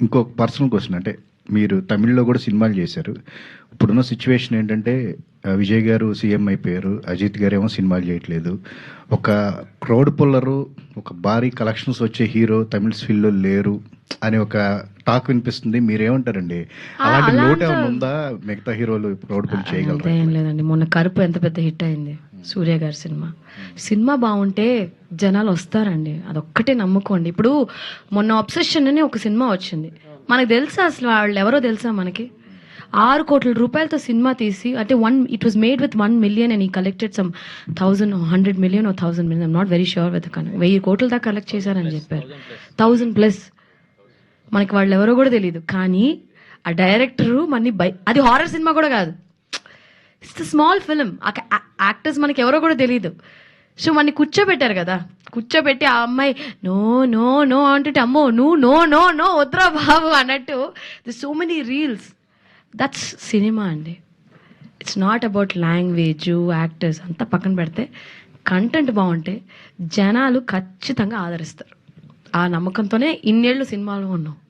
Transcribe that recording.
ఇంకొక personal question. అంటే మీరు తమిళ్లో కూడా సినిమాలు చేశారు. ఇప్పుడున్న సిచ్యువేషన్ ఏంటంటే విజయ్ గారు సీఎం అయిపోయారు, అజిత్ గారు ఏమో సినిమాలు చేయట్లేదు. ఒక క్రౌడ్ పుల్లరు, ఒక భారీ కలెక్షన్స్ వచ్చే హీరో తమిళ ఫీల్డ్లో లేరు అనే ఒక టాక్ వినిపిస్తుంది. మీరేమంటారండి? అలాంటి లోటు ఏమైనా ఉందా? మిగతా హీరోలు క్రౌడ్ పుల్ చేయగలరా? ఏం లేదండి. మొన్న కరుపు ఎంత పెద్ద హిట్ అయింది, సూర్య గారి సినిమా బాగుంటే జనాలు వస్తారండి, అదొక్కటే నమ్ముకోండి. ఇప్పుడు మొన్న అబ్సెషన్ అని ఒక సినిమా వచ్చింది, మనకు తెలుసా అసలు వాళ్ళు ఎవరో తెలుసా? మనకి 6 కోట్ల రూపాయలతో సినిమా తీసి, అంటే it was made with 1 million and he collected some 100 million or 1000 million, I'm not very sure with. 1000 కోట్ల దాకా కలెక్ట్ చేశారని చెప్పారు. 1000+. మనకి వాళ్ళు ఎవరో కూడా తెలియదు, కానీ ఆ డైరెక్టరు అది హారర్ సినిమా కూడా కాదు, it's the small film. Actors మనకి ఎవరో కూడా తెలియదు. సో మనని కూర్చోబెట్టారు కదా, కూర్చోబెట్టి ఆ అమ్మాయి నో నో నో అంటే అమ్మో నువ్వు నో నో నో వద్దురా బాబు అన్నట్టు. The so many reels. That's cinema అండి. It's not about language, actors అంతా పక్కన పెడితే కంటెంట్ బాగుంటే జనాలు ఖచ్చితంగా ఆదరిస్తారు. ఆ నమ్మకంతోనే ఇన్నేళ్ళు సినిమాలో ఉన్నాం.